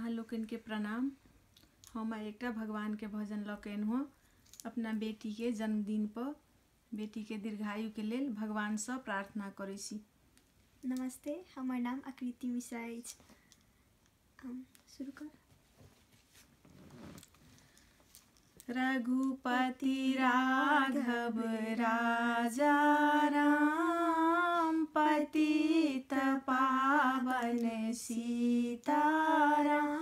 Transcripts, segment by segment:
अहाँ लोकन के प्रणाम। हम एक भगवान के भजन लकेन हो अपना बेटी के जन्मदिन पर बेटी के दीर्घायु के लेल भगवान से प्रार्थना करै छी। नमस्ते, हमार नाम आकृति मिश्रा अछि। शुरू कर। रघुपति राघव राजा राम, पतित पावन सीताराम।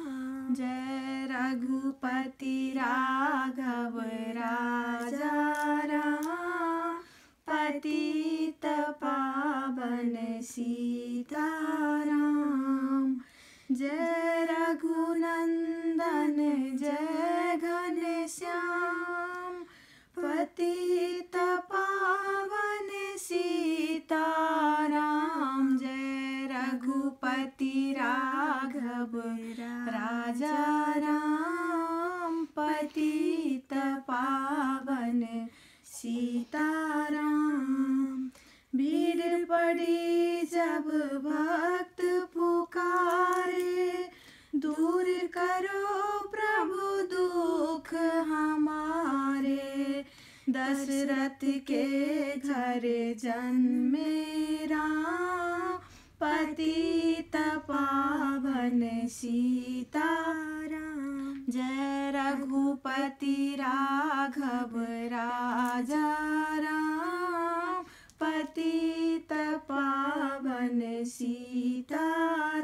जय रघुपति राघव राजा राम, पतित पावन सीताराम। जय रघुनंदन जय घनश्याम, पतित पावन सीताराम। जय रघुपति राघव राजा राम, पतित पावन सीताराम। भीड़ पड़ी जब भक्त पुकारे, दूर करो प्रभु दुख हमारे। दशरथ के घर जन्मे राम, पतित पावन सीताराम। जय रघुपति राघव राजा राम, पतित पावन सीताराम।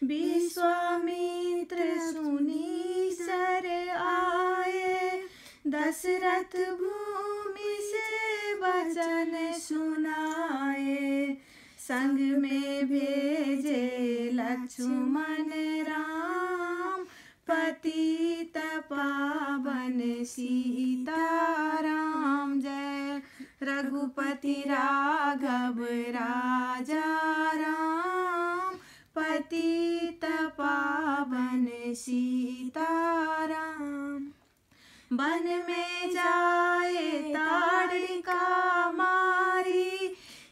विश्वामित्र सुनी सर आए, दशरथ भूमि से वचन सुनाए। संग में भेजे लक्ष्मण राम, पतित पावन सीताराम। जय रघुपति राघव राजा राम, पतित पावन सीताराम। वन में जाए ताड़िका मारी,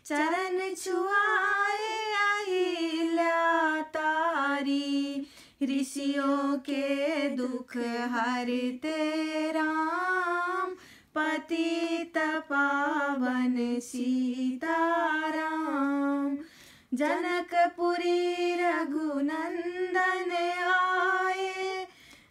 चरण छुआए अहिल्या तारी। ऋषियों के दुख हरते राम, पतित पावन सीताराम। जनकपुरी रघुनंदन आए,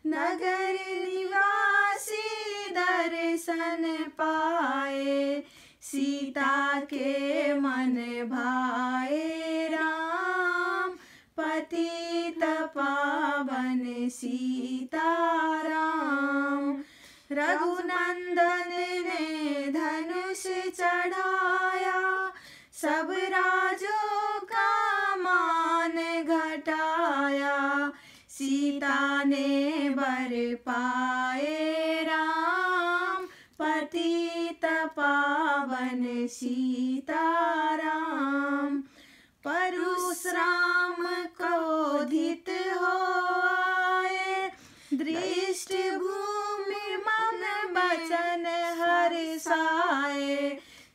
नगर निवासी दर्शन पाए। सीता के मन भाए राम, पतित पावन सीताराम। रघुनंदन ने धनुष चढ़ाया, सब राजों का मान घटाया। सीता ने वर पाए राम, पतित पावन सीताराम। परशुराम क्रोधित हो आए, दृष्ट भूमि मन बचन हर्षाए।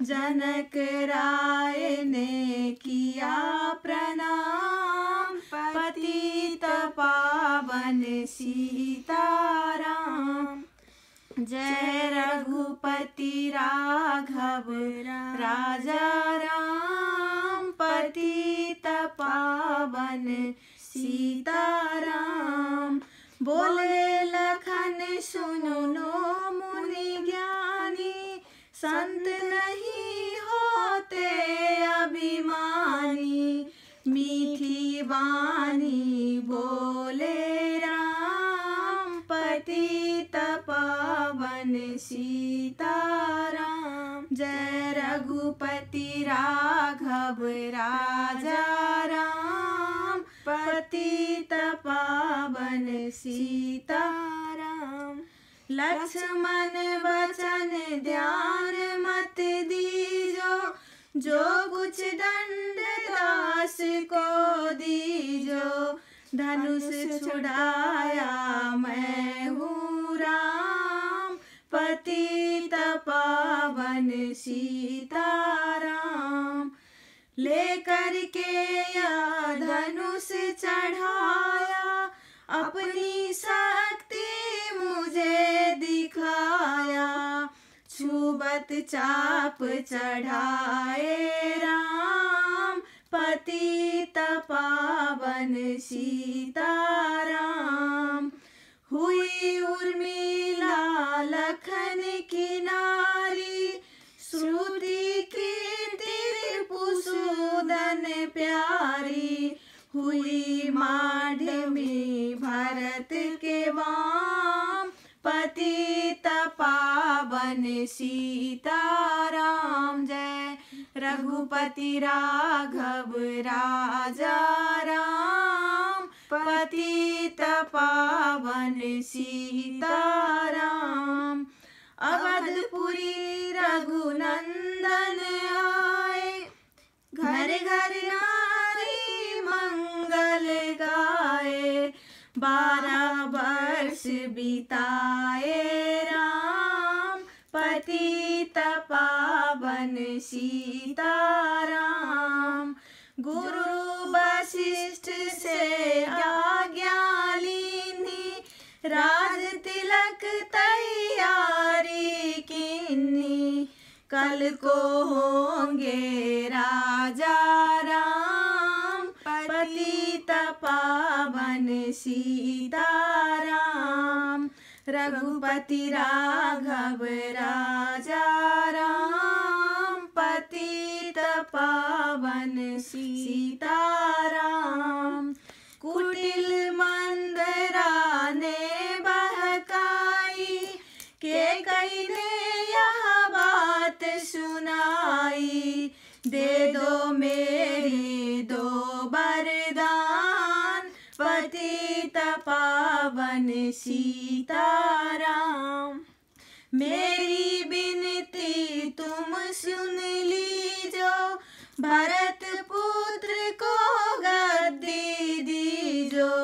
जनक राय ने किया प्रणाम, पतित पावन सीताराम। जय रघुपति राघव राजा राम, पतित पावन सीताराम। बोले लखन सुनो मुनि ज्ञानी, संत नहीं होते अभिमानी। मीठी वाणी बोले राम, पतित पावन सीताराम। जय रघुपति राघव राजा राम, पतित पावन सीताराम। लक्ष्मण वचन ध्यान मत दीजो, जो कुछ दंड दास को दीजो। धनुष छुड़ाया मैं हूँ राम, पतित पावन सीताराम। लेकर के या धनुष चढ़ाया, पत चाप चढ़ाए राम, पतित पावन सीताराम। हुई उर्मिला लखन की नारी, श्रुति कीर्ति रिपुसूदन प्यारी। हुई माधवी भरत के वाम, पतित पावन सीताराम। जय रघुपति राघव राजा राम, पतित पावन सीताराम। अवधपुरी रघुनंदन आए, घर घर नारी मंगल गाए। 12 वर्ष बिताए राम, पतित पावन सीताराम। गुरु वशिष्ठ से आज्ञा लीनी, राज तिलक तैयारी कीनी। कल को होंगे राजा राम, पतित पावन सीताराम। रघुपति राघव राजा राम, पतित पावन सीताराम। कुटिल मंदरा ने बहकाई, कैकेयी ने यह बात सुनाई। दे दो मेरे 2 वरदान, पतित पावन सीताराम। मेरी विनती तुम सुन लीजो, भरत पुत्र को गद्दी दीजो।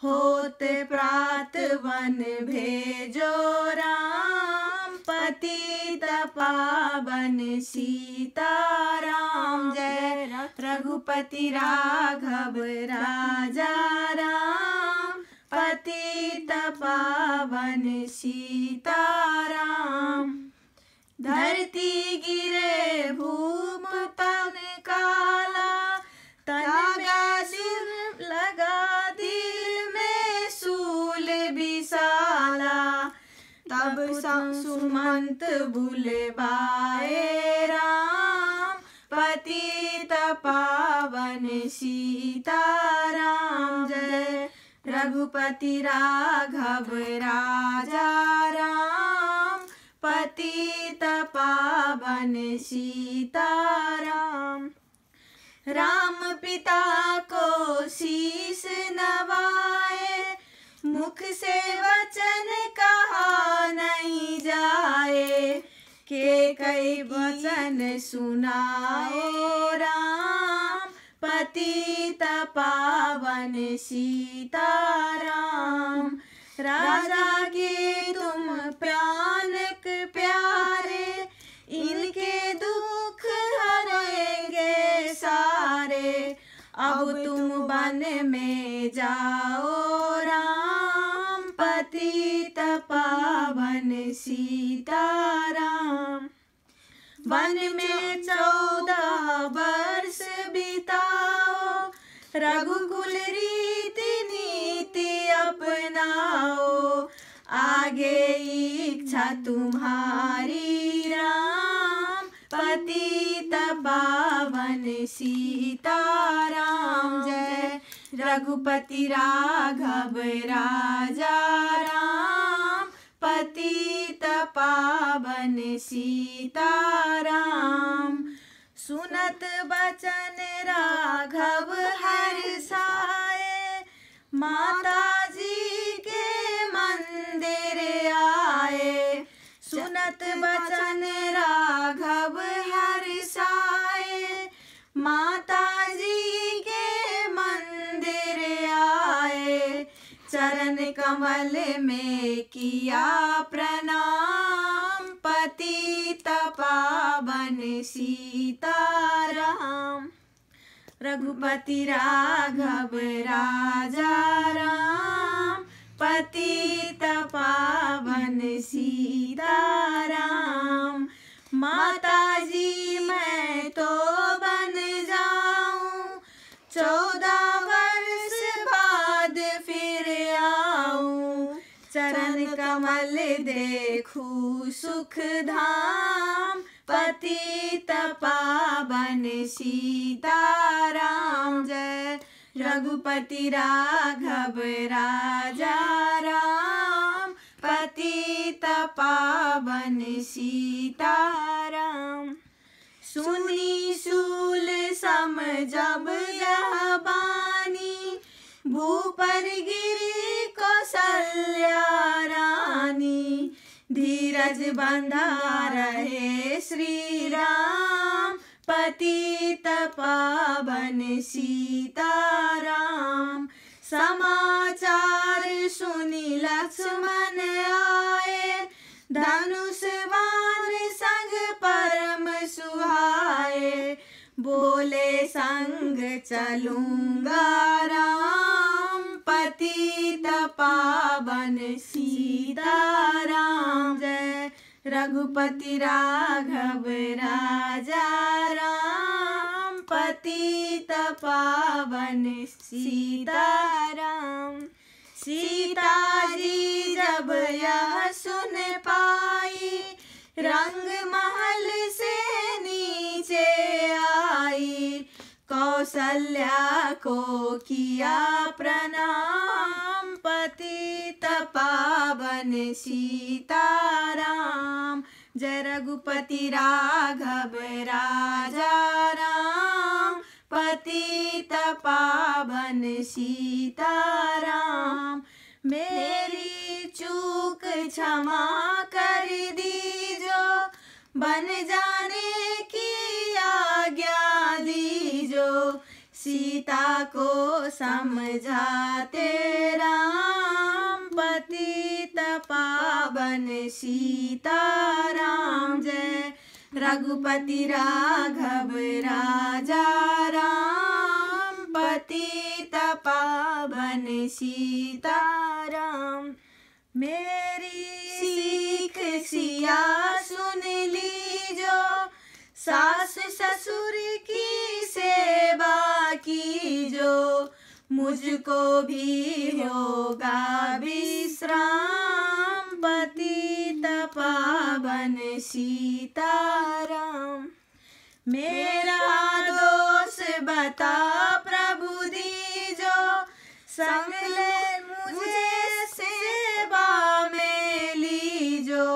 होत प्रात वन भेजो राम, पतित पावन सीताराम। जय रघुपति राघव राजा राम, पतित पावन सीताराम। धरती गिरे भूम तन काला, तन सिर लगा दिल में सूल विशाला। तब सुमंत बुलवाए राम, पतित पावन सीताराम। जय रघुपति राघव राजा राम, पतित पावन सीताराम। राम पिता को शीश नवाए, मुख से वचन कहा नहीं जाए। कैकेयी वचन सुनाए राम, पतित पावन सीताराम। राजा के तुम भयानक प्यारे, इनके दुख हरेंगे सारे। अब तुम वन में जाओ राम, पतित पावन सीताराम। वन में 14 वर्ष बिताओ, रघुकुल रीति नीति अपनाओ। आगे इच्छा तुम्हारी राम, पतित पावन सीताराम। जय रघुपति राघव राजा राम, पतित पावन सीताराम। सुनत बचन राघव हर्षाए, माता जी के मंदिर आए। सुनत बचन राघव हर्षाए, माता जी के मंदिर आए। चरण कमल में किया प्रणाम, पतित पावन सीताराम। रघुपति राघव राजा राम, पतित पावन सीताराम। कमल देखू सुख धाम, पतित पावन सीताराम। जय रघुपति राघव राजा राम, पतित पावन सीताराम। सुनी सूल सम जब यह बानी, भूपर गिरी कौशल्या रानी। धीरज बंधा रहे श्री राम, पतित पावन सीताराम। समाचार सुनी लक्ष्मण आए, धनुष बाण संग परम सुहाए। बोले संग चलूंगा राम, पतित पावन सीताराम। जय रघुपति राघव राजा राम, पतित पावन सीताराम। सीता जी जब यह सुन पाई, रंग महल से नीचे आई। कौशल्या को किया प्रणाम, पतित पावन सीताराम। जय रघुपति राघव राजा राम, पतित पावन सीताराम। मेरी चूक क्षमा कर दीजो, बन जाने की आज्ञा दीजो। सीता को समझाते राम, पतित पावन सीताराम। जय रघुपति राघव राजा राम, पतित पावन सीताराम। मेरी सीख सिया सुन लीजो, सास ससुर की सेवा कीजो। मुझको भी होगा विश्राम, पतित पावन सीताराम। मेरा दोष बता प्रभु दीजो, संग ले मुझे सेवा में लीजो।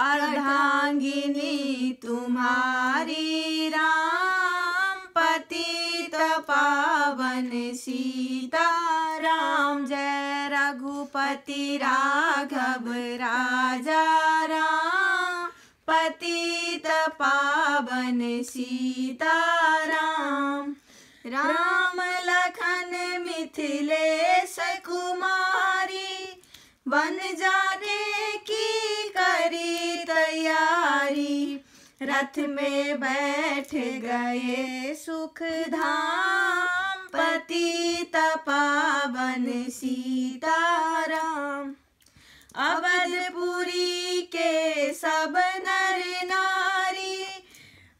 अर्धांगिनी तुम्हारी राम, पतित पावन सीताराम। जय रघुपति राघव राजा राम, पतित पावन सीताराम। राम लखन मिथिलेश कुमारी, वन जाने की करी तैयारी। रथ में बैठ गए सुख धाम, पतित पावन सीताराम। अवधपुरी के सब नर नारी,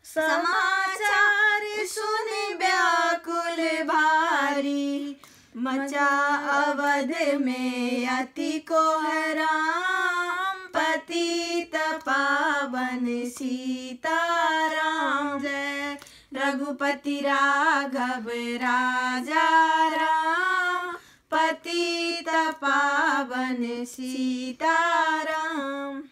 समाचार सुन व्याकुल भारी। मचा अवध में अति कोहराम, पतित पावन सीताराम। जय रघुपति राघव राजा राम, पतित पावन सीताराम।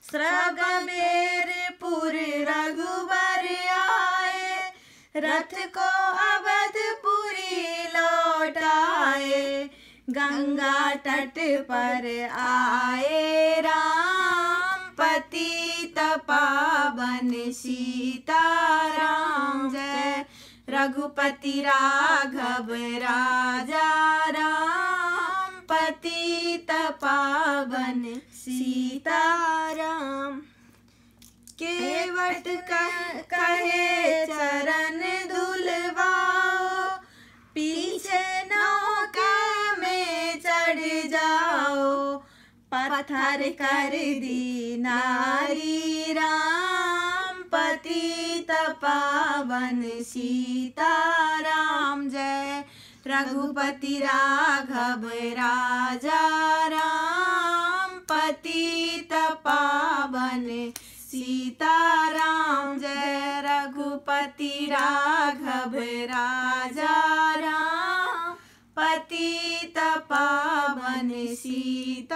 श्रगमेरपुर रघुबर आए, रथ को अवधपुरी लौटाए। गंगा तट पर आए राम, पतित पावन सीताराम। जय रघुपति राघव राजा राम, पतित पावन सीताराम। केवट कहे चरण धुलवाओ, पीछे नौका में चढ़ जाओ। पत्थर कर दी नारी राम, पतित पावन सीताराम। जय रघुपति राघव राजा राम, पावन सीताराम। जय रघुपति राघव राजा राम, पतित पावन सीताराम।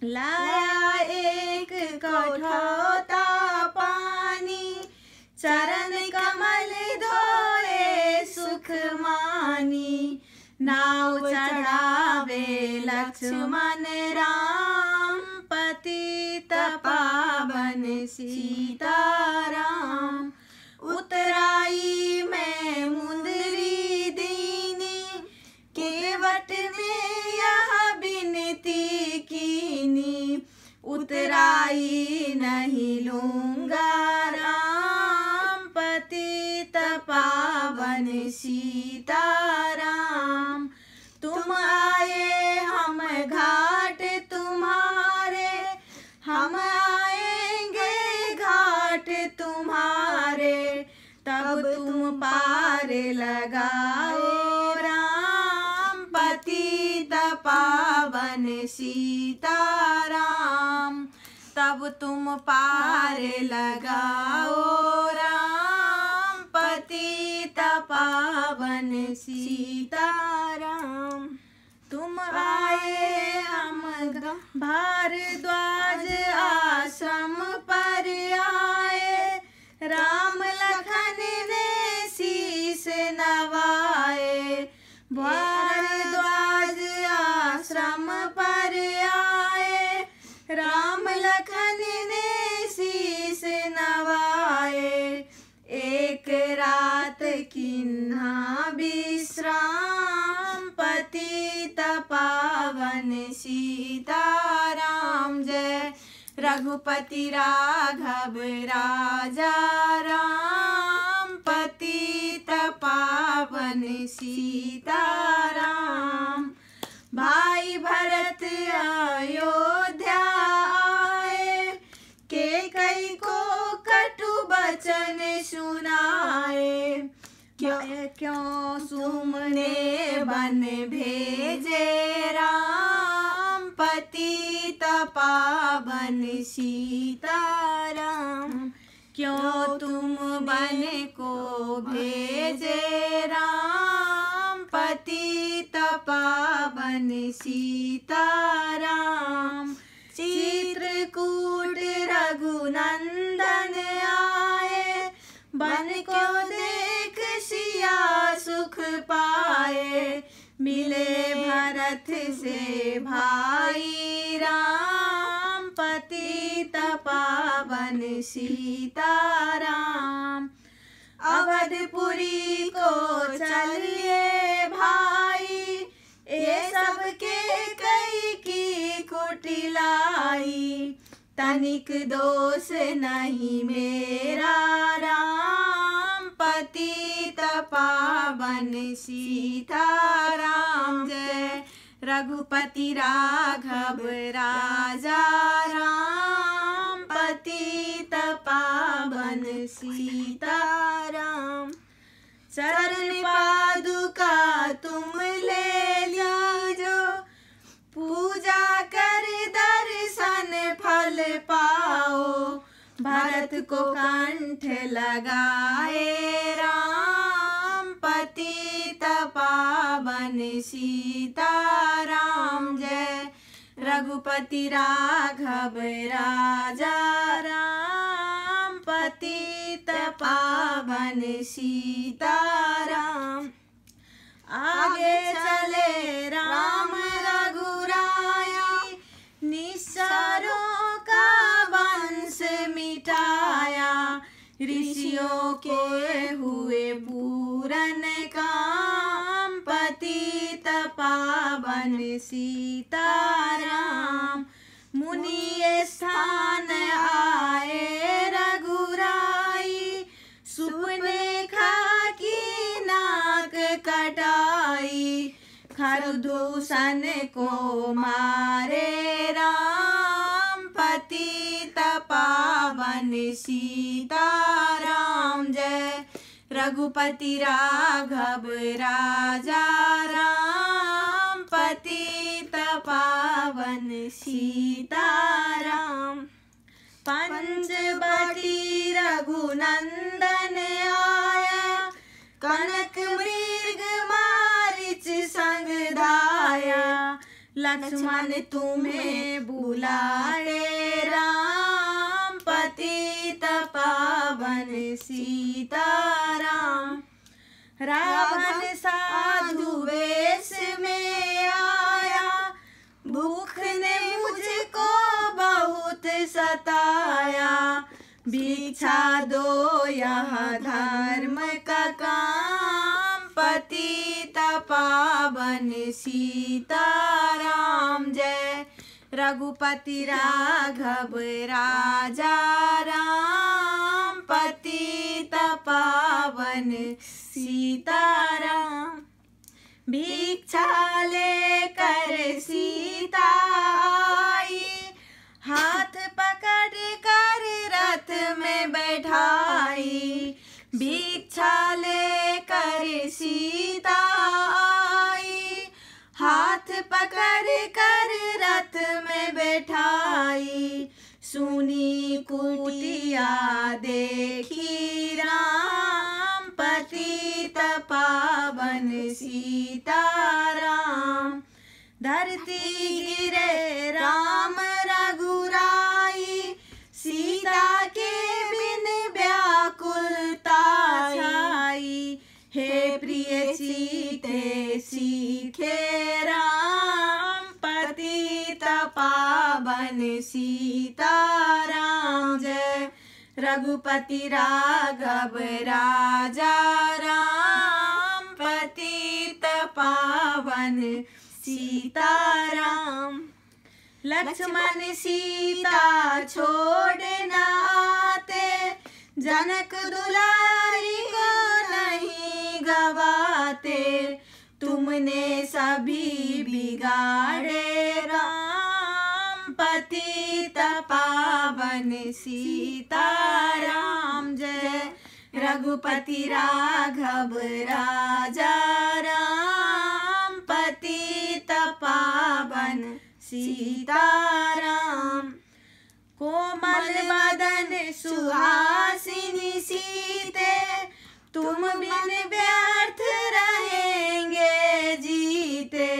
लाया एक कठौता पानी, चरण कमल धोए सुख मानी। नाव चढ़ावे लक्ष्मण राम, पतित पावन सीताराम। उतराई में मुंदरी दीनी, केवट ने यह बिनती कीनी। उतराई नहीं लूंगा राम, पतित पावन सीताराम। तुम आए हम घाट तुम्हारे, हम आएंगे घाट तुम्हारे। तब तुम पार लगाओ राम, पतित पावन सीताराम। तब तुम पार लगाओ राम, पतित पावन सीताराम। तुम आए हम भारद्वाज आश्रम पर आए, राम लखन ने शीस नवाए। भारद्वाज आश्रम पर आए, राम लखन ने शीस नवाए। एक रात किन्हा विश्राम, पतित पावन सीताराम। जय रघुपति राघव राजा राम, पतित पावन सीताराम। भाई भरत अयोध्या आए, कैकेयी को कटु बचन सुनाए। क्यों सुमने बन भेजे राम, पतित पावन सीताराम। क्यों तुम बन को भेजे राम, पतित पावन सीताराम। चित्रकूट रघुनंदन आए, बन को देख सिया सुख पाए। मिले भरत से भाई राम, पतित पावन सीताराम। अवधपुरी को चलिए भाई, ये सबके कैकेयी कुटिलाई। तनिक दोष नहीं मेरा राम, पतित पावन सीताराम। जय रघुपति राघव राजा राम, पतित पावन सीताराम। चरण पादुका तुम ले लीजो, पूजा कर दर्शन फल पाओ। भरत को कंठ लगाए राम, पतित पावन सीताराम। जय रघुपति राघव राजा राम, पतित पावन सीताराम। आगे चले राम रघुराई, निस्सारों का वंश मिटाया। ऋषियों के हुए पूरन काम, पतित पावन सीताराम। मुनि स्थान आए रघुराई, सुपने खाकी नाक कटाई। खरदूषण को मारे राम, पतित पावन सीताराम। जय रघुपति राघव राजा राम, पतित पावन सीताराम। लक्ष्मण तुम्हें बुलाए राम, पतित पावन सीताराम। रावण साधु वेश में आया, भूख ने मुझको बहुत सताया। भिक्षा दो यह धर्म का काम, पतित पावन सीताराम। जय रघुपति राघव राजा राम, पतित पावन सीताराम। भिक्षा लेकर सीता आई, हाथ पकड़ कर रथ में बैठाई। भिक्षा लेकर सीता आई, हाथ पकड़ कर रथ में बैठाई। सुनी कुटिया देखी राम, पतित पावन सीताराम। धरती गिरे राम रघुराई, सीता के बिन व्याकुलता छाई। हे प्रिय सीते सीखे राम, पतित पावन सीताराम। जय रघुपति राघव राजा राम, पतित पावन सीताराम। लक्ष्मण सीता छोड़ न आते, जनक दुलारी को नहीं गवाते। तुमने सभी बिगाड़े राम, पतित पावन सीताराम। जय रघुपति राघव राजा राम, पतित पावन सीताराम। कोमल बदन सुहासिनी सीते, तुम बिन व्यर्थ रहेंगे जीते।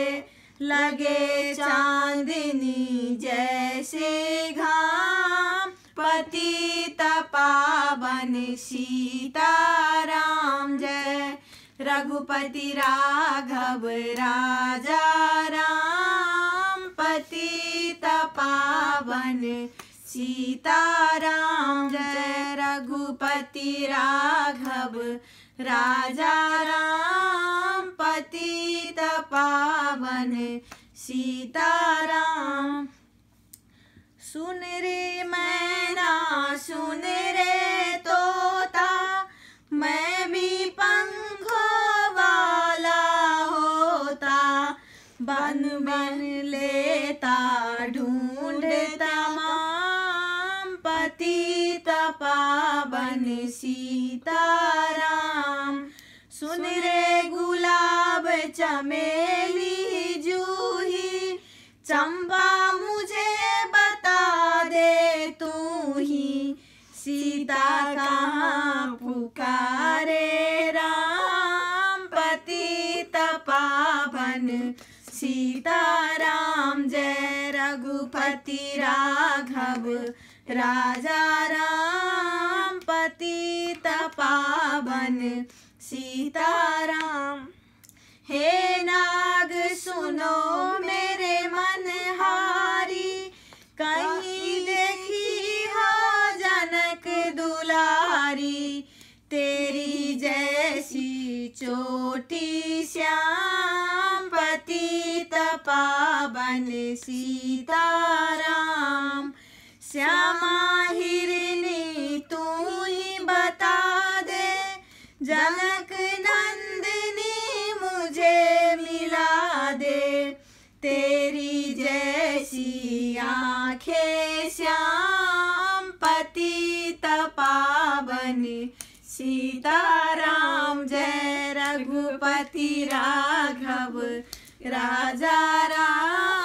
लगे चांदनी जैसे घाम, पतित पावन सीताराम। जय रघुपति राघव राजा राम, पतित पावन सीताराम। जय रघुपति राघव राजा राम, पतित पावन सीताराम। सुन रे मैना सुन रे तोता, मैं भी पंखों वाला होता। बन बन लेता ढूंढ तमाम, पतित पावन सीताराम। सुन रे गुलाब चमेली जूही, चंपा मुझे बता दे तू ही। सीता कहाँ पुकारे राम, पतित पावन सीताराम। जय रघुपति राघव राजा राम, पतित पावन सीताराम। हे नाग सुनो मेरे मनहारी, कहीं देखी हो जनक दुलारी। तेरी जैसी चोटी श्याम, पतित पावन सीताराम। श्यामा हिरनी तू ही बता दे, जनक नंदिनी मुझे मिला दे। तेरी जैसी आँखें श्याम, पतित पावन सीताराम। जय रघुपति राघव राजा राम।